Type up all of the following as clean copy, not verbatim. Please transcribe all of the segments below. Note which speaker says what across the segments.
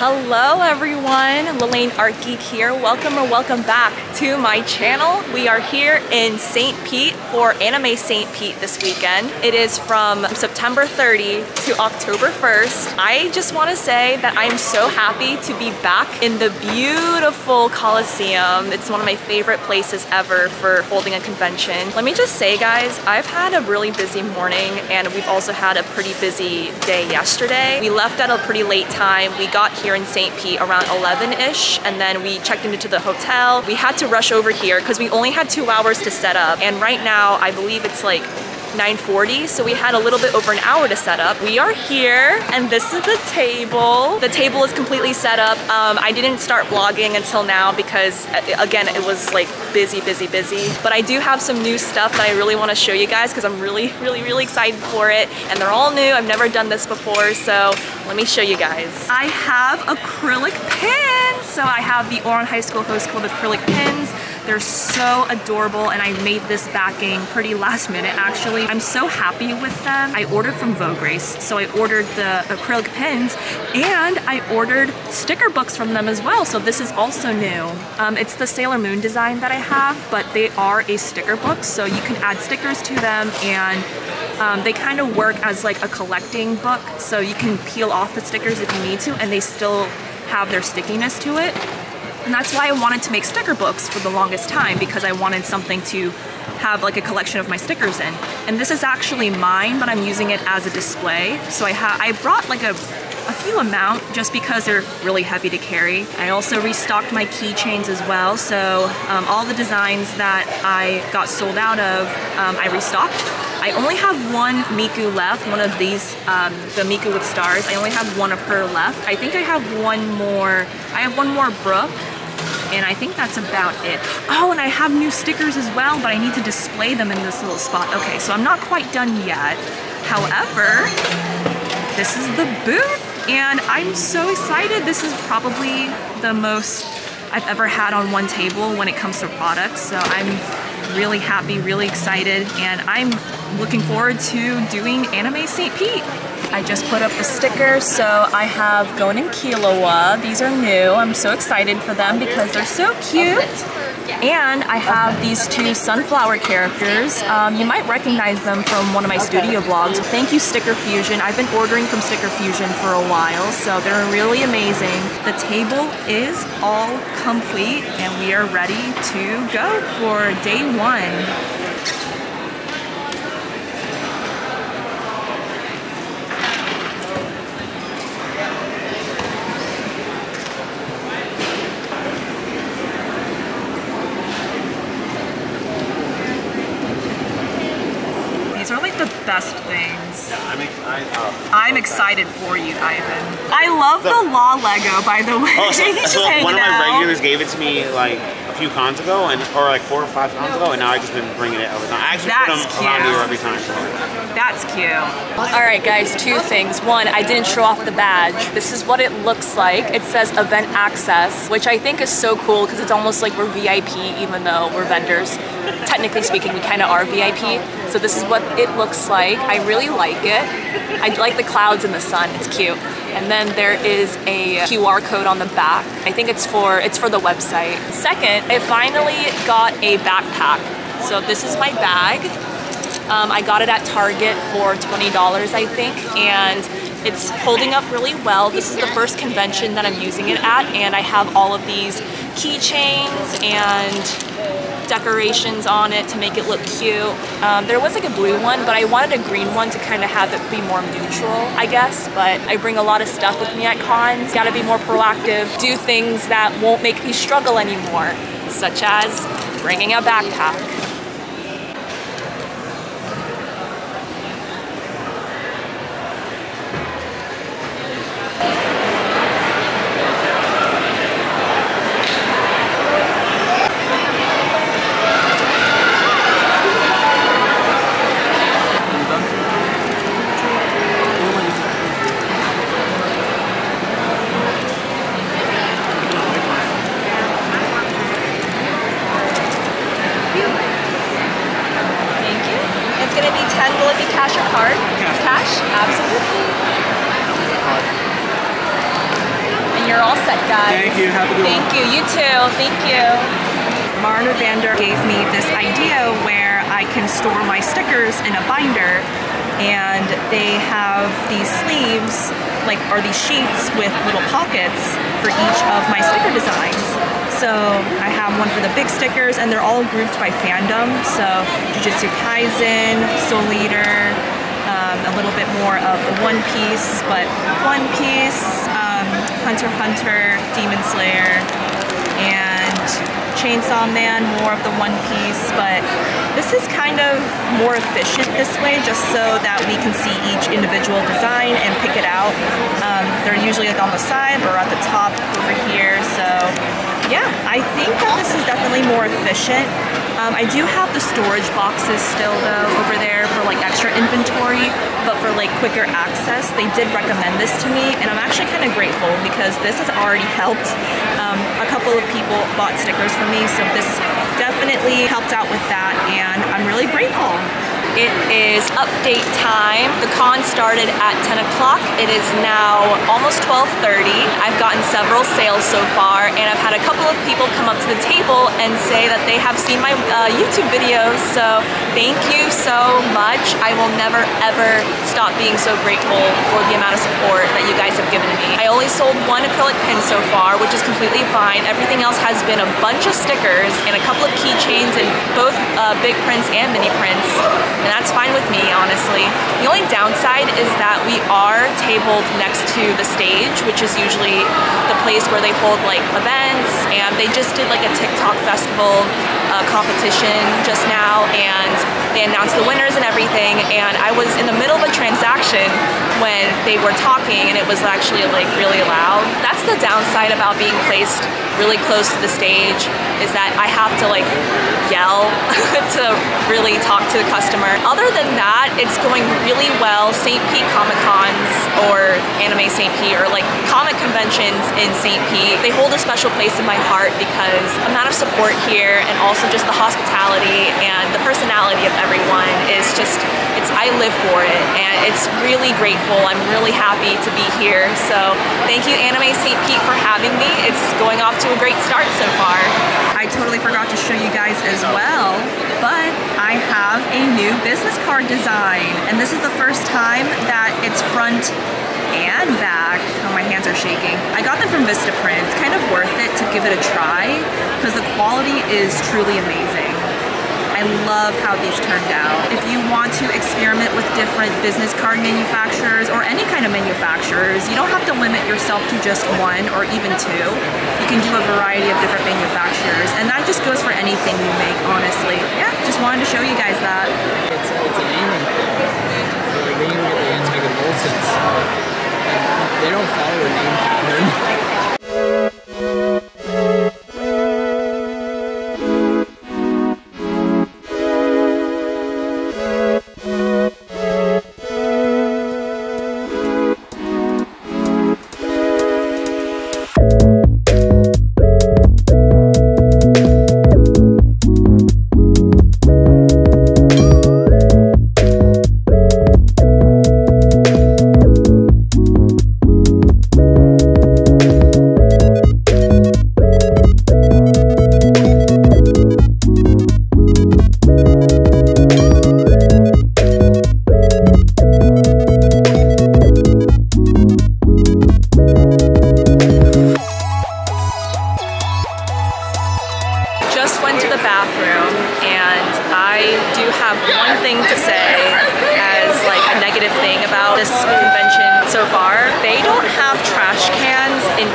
Speaker 1: Hello everyone, Lelaine Art Geek here. Welcome or welcome back to my channel. We are here in St. Pete for Anime St. Pete this weekend. It is from September 30 to October 1st. I just want to say that I'm so happy to be back in the beautiful Coliseum. It's one of my favorite places ever for holding a convention. Let me just say guys, I've had a really busy morning and we've also had a pretty busy day yesterday. We left at a pretty late time. We got here in St. Pete around 11-ish, and then we checked into the hotel. We had to rush over here because we only had 2 hours to set up, and right now I believe it's like 9:40, so we had a little bit over an hour to set up. We are here, and this is the table. The table is completely set up. I didn't start vlogging until now because, again, it was like busy. But I do have some new stuff that I really want to show you guys because I'm really excited for it. And they're all new. I've never done this before, so let me show you guys. I have acrylic pins. So I have the Ouran High School Host Club acrylic pins. They're so adorable, and I made this backing pretty last minute actually. I'm so happy with them. I ordered from Vogue Race, so I ordered the acrylic pins and I ordered sticker books from them as well, so this is also new. It's the Sailor Moon design that I have, but they are a sticker book, so you can add stickers to them, and they kind of work as like a collecting book, so you can peel off the stickers if you need to, and they still have their stickiness to it. And that's why I wanted to make sticker books for the longest time, because I wanted something to have like a collection of my stickers in. And this is actually mine, but I'm using it as a display. So I brought like a few amount just because they're really heavy to carry. I also restocked my keychains as well. So all the designs that I got sold out of, I restocked. I only have one Miku left, one of these, the Miku with stars. I only have one of her left. I think I have one more Brooke, and I think that's about it. Oh, and I have new stickers as well, but I need to display them in this little spot. Okay, so I'm not quite done yet. However, this is the booth, and I'm so excited. This is probably the most I've ever had on one table when it comes to products, so I'm really happy, really excited, and I'm looking forward to doing Anime St. Pete. I just put up the stickers, so I have Gon and Killua. These are new. I'm so excited for them because they're so cute. And I have these two sunflower characters. You might recognize them from one of my studio vlogs. Thank you, Sticker Fusion. I've been ordering from Sticker Fusion for a while, so they're really amazing. The table is all complete, and we are ready to go for day one. These are like the best things. Yeah, I'm excited for you, Ivan. I love the Law Lego, by the way.
Speaker 2: Oh, so one of my regulars gave it to me like a few cons ago, or like 4 or 5 cons ago, and now I've just been bringing it every time. I actually put them around here every time. So.
Speaker 1: That's cute. All right, guys, 2 things. One, I didn't show off the badge. This is what it looks like. It says event access, which I think is so cool because it's almost like we're VIP, even though we're vendors. Technically speaking, we kind of are VIP. So this is what it looks like. I really like it. I like the clouds in the sun. It's cute. And then there is a QR code on the back. I think it's for the website. Second, I finally got a backpack. So this is my bag. I got it at Target for $20, I think, and it's holding up really well. This is the first convention that I'm using it at, and I have all of these keychains and decorations on it to make it look cute. There was like a blue one, but I wanted a green one to kind of have it be more neutral, I guess. But I bring a lot of stuff with me at cons. Gotta be more proactive, do things that won't make me struggle anymore, such as bringing a backpack. Will it be cash or card? Cash. Absolutely. And you're set, guys.
Speaker 2: Thank you. Have a good one.
Speaker 1: Thank you. You too. Thank you. Marna Vander gave me this idea where I can store my stickers in a binder, and they have these sleeves, or these sheets with little pockets for each of my sticker designs. So I have one for the big stickers, and they're all grouped by fandom. So Jujutsu Kaisen, Soul Eater, a little bit more of the One Piece, but One Piece, Hunter x Hunter, Demon Slayer, and Chainsaw Man, more of the One Piece, but this is kind of more efficient this way, just so that we can see each individual design and pick it out. They're usually on the side or at the top over here, so yeah, I think that this is definitely more efficient. I do have the storage boxes still though over there for extra inventory, but for quicker access, they did recommend this to me, and I'm actually kind of grateful because this has already helped. A couple of people bought stickers for me, so this definitely helped out with that, and I'm really grateful. It is update time. The con started at 10 o'clock. It is now almost 12:30. I've gotten several sales so far, and I've had a couple of people come up to the table and say that they have seen my YouTube videos, so thank you so much. I will never ever stop being so grateful for the amount of support that you guys have given me. I only sold one acrylic pin so far, which is completely fine. Everything else has been a bunch of stickers and a couple of keychains in both big prints and mini prints. And that's fine with me, honestly. The only downside is that we are tabled next to the stage, which is usually the place where they hold events, and they just did a TikTok festival competition just now, and they announced the winners and everything, and I was in the middle of a transaction when they were talking, and it was actually really loud. That's the downside about being placed really close to the stage, is that I have to yell to really talk to the customer. Other than that, it's going really well. St. Pete Comic Cons, or Anime St. Pete, or comic conventions in St. Pete, they hold a special place in my heart because the amount of support here, and also just the hospitality and the personality of everyone is just, I live for it, and it's really grateful. I'm really happy to be here. So thank you, Anime St. Pete, for having me. It's going off to a great start so far. I totally forgot to show you guys as well, but I have a new business card design, and this is the first time that it's front and back. Oh, my hands are shaking. I got them from Vistaprint. It's kind of worth it to give it a try because the quality is truly amazing. I love how these turned out. If you want to experiment with different business card manufacturers or any kind of manufacturers, you don't have to limit yourself to just one or even two. You can do a variety of different manufacturers, and that just goes for anything you make, honestly. Yeah, just wanted to show you guys that.
Speaker 3: It's a naming thing. Then you get the anti-convulsants. They don't follow a name pattern.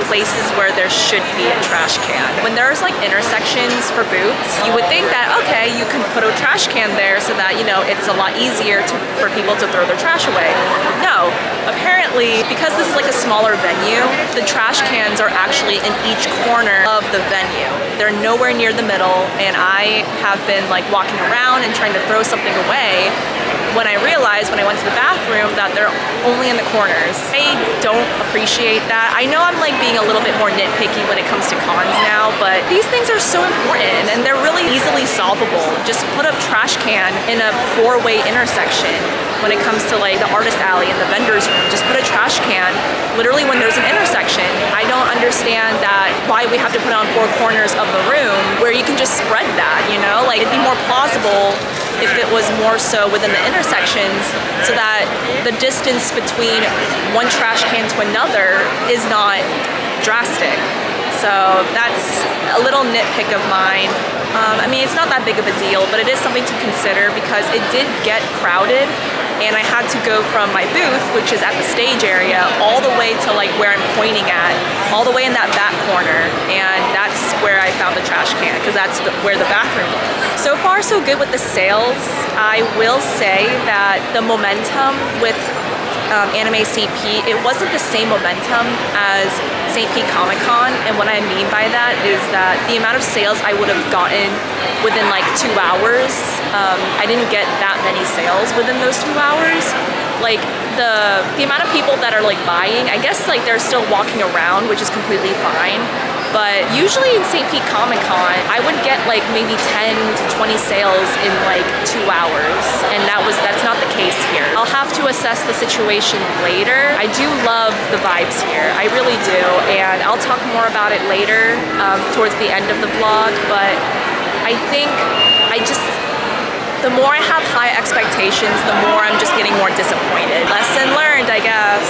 Speaker 1: Places where there should be a trash can. When there's intersections for booths, you would think that, okay, you can put a trash can there so that, it's a lot easier for people to throw their trash away. No, apparently, because this is a smaller venue, the trash cans are actually in each corner of the venue. They're nowhere near the middle, and I have been walking around and trying to throw something away when I realized when I went to the bathroom that they're only in the corners. I don't appreciate that. I know I'm being a little bit more nitpicky when it comes to cons now, but these things are so important and they're really easily solvable. Just put a trash can in a four-way intersection. When it comes to the artist alley and the vendor's room, just put a trash can literally when there's an intersection. I don't understand why we have to put it on 4 corners of the room where you can just spread that, you know? Like, it'd be more plausible if it was more so within the intersections so that the distance between one trash can to another is not drastic. So that's a little nitpick of mine. I mean, it's not that big of a deal, but it is something to consider because it did get crowded and I had to go from my booth, which is at the stage area, all the way to like where I'm pointing at, all the way in that back corner, and that's where I found the trash can because that's where the bathroom is. So far so good with the sales. I will say that the momentum with Anime St. Pete, it wasn't the same momentum as St. Pete Comic Con, and what I mean by that is that the amount of sales I would have gotten within like 2 hours, I didn't get that many sales within those 2 hours. Like the amount of people that are like buying, I guess like they're still walking around, which is completely fine. But usually in St. Pete Comic Con, I would get like maybe 10 to 20 sales in like 2 hours. And that's not the case here. I'll have to assess the situation later. I do love the vibes here. I really do. And I'll talk more about it later towards the end of the vlog. But I think the more I have high expectations, the more I'm just getting more disappointed. Lesson learned, I guess.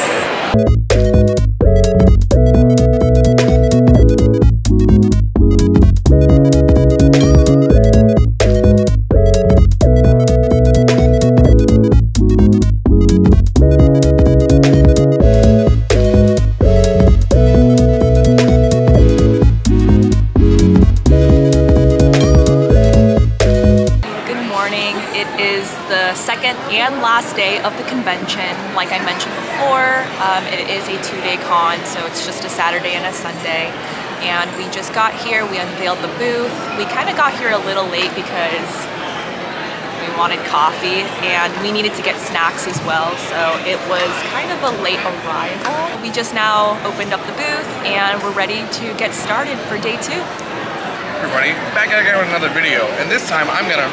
Speaker 1: And last day of the convention. Like I mentioned before, it is a 2-day con, so it's just a Saturday and a Sunday. And we just got here, we unveiled the booth. We kind of got here a little late because we wanted coffee and we needed to get snacks as well, so it was kind of a late arrival. We just now opened up the booth and we're ready to get started for day 2.
Speaker 4: Everybody, back again with another video, and this time I'm gonna...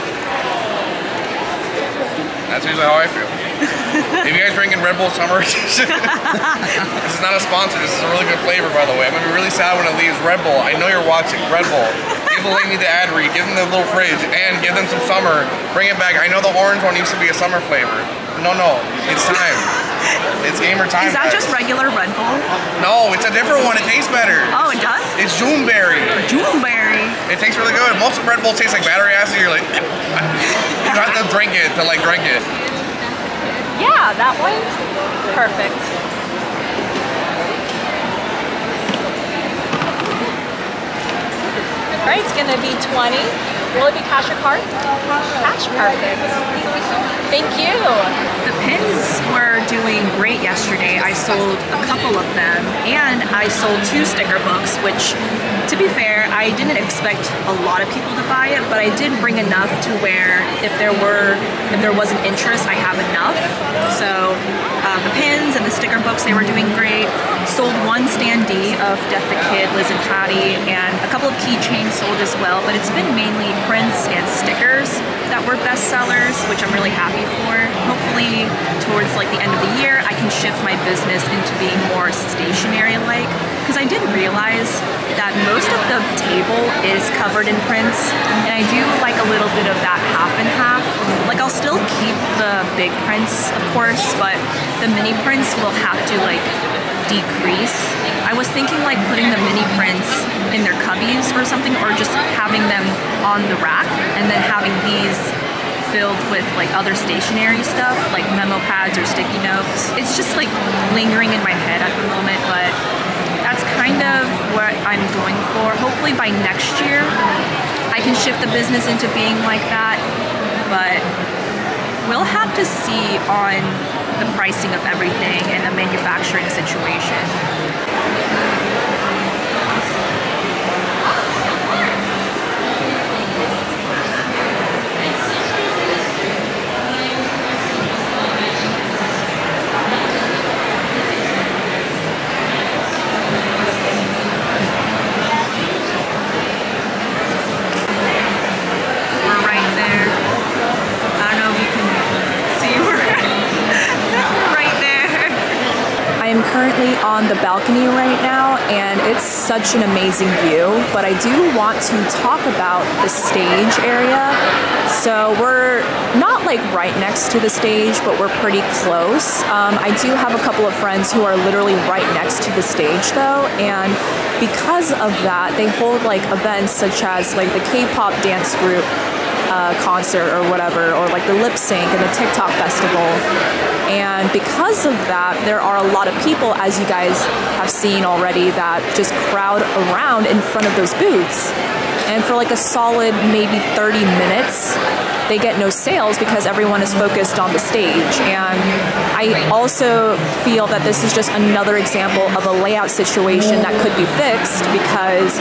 Speaker 4: That's usually how I feel. If you guys drinking Red Bull Summer Edition, this is not a sponsor, this is a really good flavor, by the way. I'm gonna be really sad when it leaves. Red Bull, I know you're watching. Red Bull, give the lady the ad read, give them the little fridge, and give them some summer. Bring it back. I know the orange one used to be a summer flavor. No, it's time. It's gamer time.
Speaker 1: Is that just regular Red Bull?
Speaker 4: No, it's a different one. It tastes better.
Speaker 1: Oh, it does?
Speaker 4: It's Juneberry.
Speaker 1: Juneberry.
Speaker 4: It tastes really good. Most of Red Bull tastes like battery acid. You're like, you have to drink it to like drink it.
Speaker 1: Yeah, that one. Perfect. All right, it's gonna be 20. Will it be cash or card? Cash, perfect. Thank you. The pins were doing great yesterday. I sold a couple of them, and I sold 2 sticker books, which, to be fair, I didn't expect a lot of people to buy it, but I did bring enough to where if there was an interest, I have enough. So the pins and the sticker books, they were doing great. Sold 1 standee of Death the Kid, Liz and Patty, and a couple of keychains sold as well, but it's been mainly prints and stickers that were best sellers, which I'm really happy for. Hopefully towards like the end of the year, I can shift my business into being more stationary-like, because I did realize that most of the table is covered in prints, and I do like a little bit of that half and half. Like I'll still keep the big prints, of course, but the mini prints will have to like decrease. I was thinking like putting the mini prints in their cubbies or something, or just having them on the rack and then having these filled with like other stationery stuff like memo pads or sticky notes. It's just like lingering in my head at the moment, but that's kind of what I'm going for. Hopefully by next year I can shift the business into being like that, but we'll have to see on the pricing of everything and the manufacturing situation. Currently on on the balcony right now, and it's such an amazing view, but I do want to talk about the stage area. So we're not like right next to the stage, but we're pretty close. I do have a couple of friends who are literally right next to the stage though, and because of that, they hold like events such as like the K-pop dance group concert or whatever, or like the lip sync and the TikTok festival. And because of that, there are a lot of people, as you guys have seen already, that just crowd around in front of those booths. And for like a solid maybe 30 minutes, they get no sales because everyone is focused on the stage. And I also feel that this is just another example of a layout situation that could be fixed, because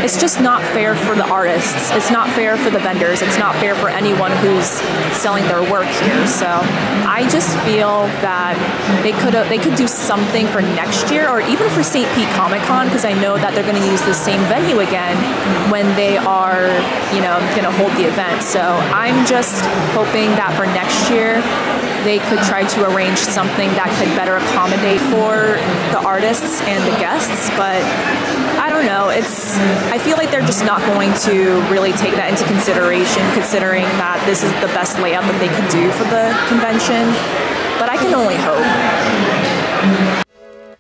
Speaker 1: it's just not fair for the artists. It's not fair for the vendors. It's not fair for anyone who's selling their work here. So I just feel that they could do something for next year, or even for St. Pete Comic Con, because I know that they're going to use the same venue again when they are, you know, going to hold the event. So I'm just hoping that for next year they could try to arrange something that could better accommodate for the artists and the guests. But I don't know, I feel like they're just not going to really take that into consideration, considering that this is the best layout that they could do for the convention. But I can only hope.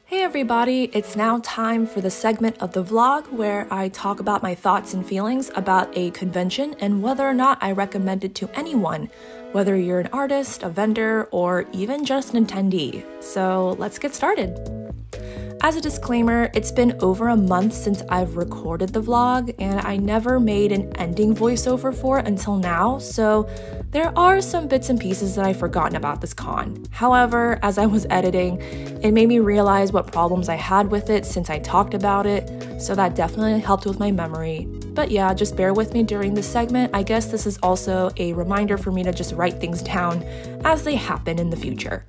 Speaker 1: Hey everybody, it's now time for the segment of the vlog where I talk about my thoughts and feelings about a convention and whether or not I recommend it to anyone, whether you're an artist, a vendor, or even just an attendee. So let's get started. As a disclaimer, it's been over a month since I've recorded the vlog, and I never made an ending voiceover for it until now, so there are some bits and pieces that I've forgotten about this con. However, as I was editing, it made me realize what problems I had with it since I talked about it, so that definitely helped with my memory. But yeah, just bear with me during this segment. I guess this is also a reminder for me to just write things down as they happen in the future.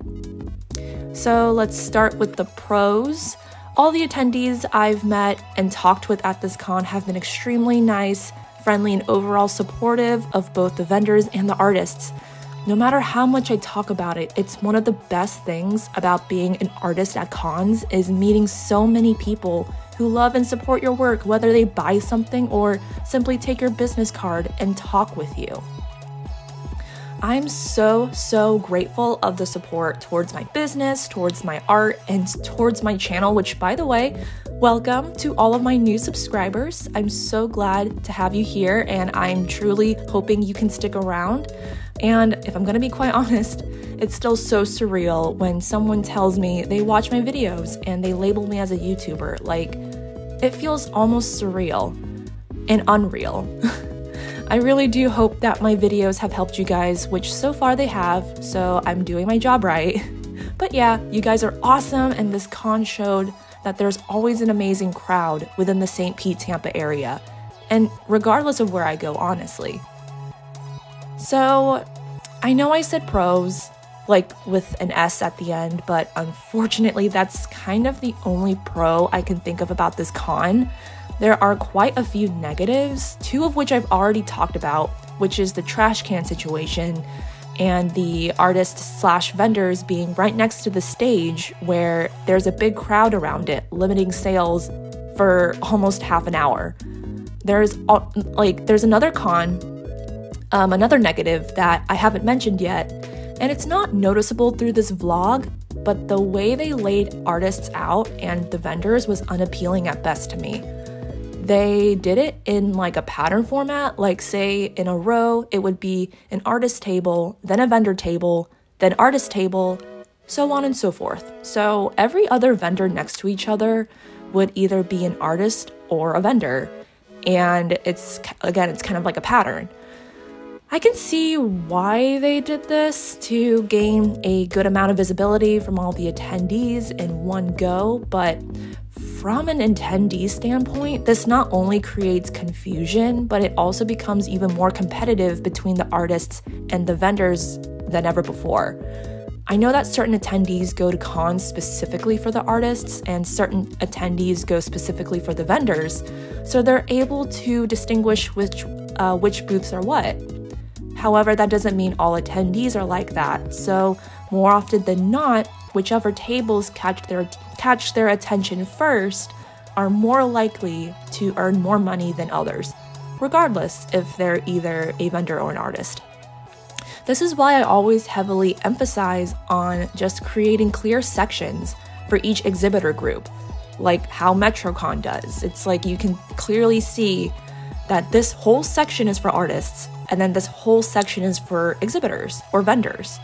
Speaker 1: So let's start with the pros. All the attendees I've met and talked with at this con have been extremely nice, friendly, and overall supportive of both the vendors and the artists. No matter how much I talk about it, it's one of the best things about being an artist at cons is meeting so many people who love and support your work, whether they buy something or simply take your business card and talk with you. I'm so grateful of the support towards my business, towards my art, and towards my channel, which, by the way, welcome to all of my new subscribers. I'm so glad to have you here, and I'm truly hoping you can stick around. And if I'm gonna be quite honest, it's still so surreal when someone tells me they watch my videos and they label me as a YouTuber. Like, it feels almost surreal and unreal. I really do hope that my videos have helped you guys, which so far they have, so I'm doing my job right. But yeah, you guys are awesome, and this con showed that there's always an amazing crowd within the St. Pete, Tampa area, and regardless of where I go, honestly. So, I know I said pros, like with an S at the end, but unfortunately that's kind of the only pro I can think of about this con. There are quite a few negatives, two of which I've already talked about, which is the trash can situation and the artists/vendors being right next to the stage where there's a big crowd around it, limiting sales for almost half an hour. There's another another negative that I haven't mentioned yet, and it's not noticeable through this vlog, but the way they laid artists out and the vendors was unappealing at best to me. They did it in like a pattern format, like say in a row, it would be an artist table, then a vendor table, then artist table, so on and so forth. So every other vendor next to each other would either be an artist or a vendor. And it's kind of like a pattern. I can see why they did this, to gain a good amount of visibility from all the attendees in one go, but from an attendee standpoint, this not only creates confusion, but it also becomes even more competitive between the artists and the vendors than ever before. I know that certain attendees go to cons specifically for the artists and certain attendees go specifically for the vendors, so they're able to distinguish which booths are what. However, that doesn't mean all attendees are like that, so more often than not, whichever tables catch catch their attention first are more likely to earn more money than others, regardless if they're either a vendor or an artist. This is why I always heavily emphasize on just creating clear sections for each exhibitor group, like how MetroCon does. It's like you can clearly see that this whole section is for artists, and then this whole section is for exhibitors or vendors.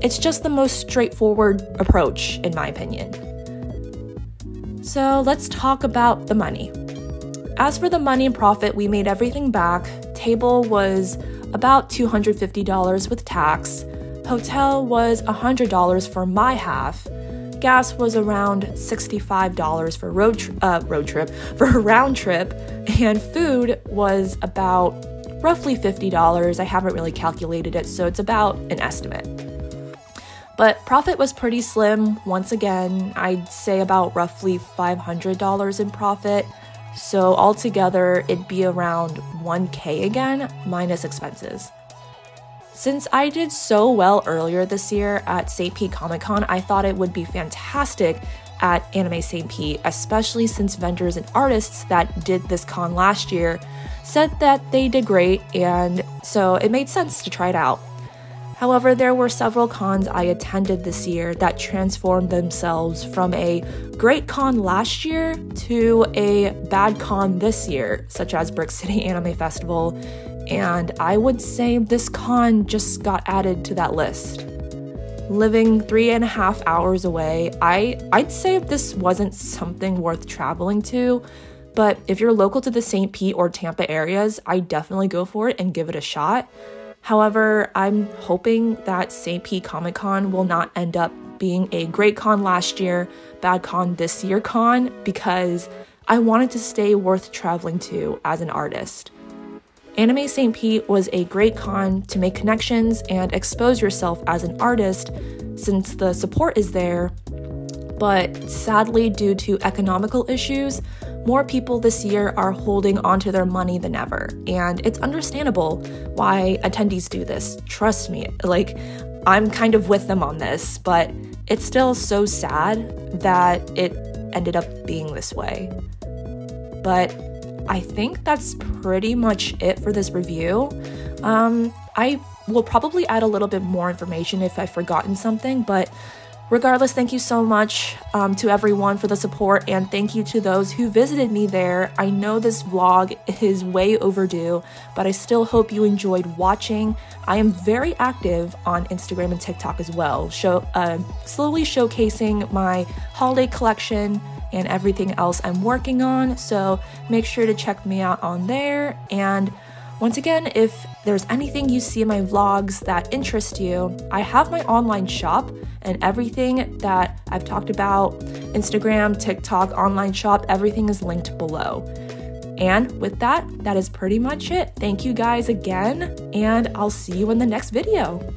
Speaker 1: It's just the most straightforward approach, in my opinion. So let's talk about the money. As for the money and profit, we made everything back. Table was about $250 with tax. Hotel was $100 for my half. Gas was around $65 for for a round trip, and food was about roughly $50. I haven't really calculated it, so it's about an estimate. But profit was pretty slim. Once again, I'd say about roughly $500 in profit. So altogether, it'd be around $1K again, minus expenses. Since I did so well earlier this year at St. Pete Comic Con, I thought it would be fantastic at Anime St. Pete, especially since vendors and artists that did this con last year said that they did great, and so it made sense to try it out. However, there were several cons I attended this year that transformed themselves from a great con last year to a bad con this year, such as Brick City Anime Festival, and I would say this con just got added to that list. Living 3.5 hours away, I'd say this wasn't something worth traveling to, but if you're local to the St. Pete or Tampa areas, I definitely go for it and give it a shot. However, I'm hoping that St. Pete Comic Con will not end up being a great con last year, bad con this year con, because I want it to stay worth traveling to as an artist. Anime St. Pete was a great con to make connections and expose yourself as an artist since the support is there, but sadly due to economical issues, more people this year are holding onto their money than ever, and it's understandable why attendees do this. Trust me, like, I'm kind of with them on this, but it's still so sad that it ended up being this way. But I think that's pretty much it for this review. I will probably add a little bit more information if I've forgotten something, but regardless, thank you so much to everyone for the support, and thank you to those who visited me there. I know this vlog is way overdue, but I still hope you enjoyed watching. I am very active on Instagram and TikTok as well, slowly showcasing my holiday collection and everything else I'm working on, so make sure to check me out on there. And once again, if there's anything you see in my vlogs that interest you, I have my online shop, and everything that I've talked about, Instagram, TikTok, online shop, everything is linked below. And with that, that is pretty much it. Thank you guys again, and I'll see you in the next video.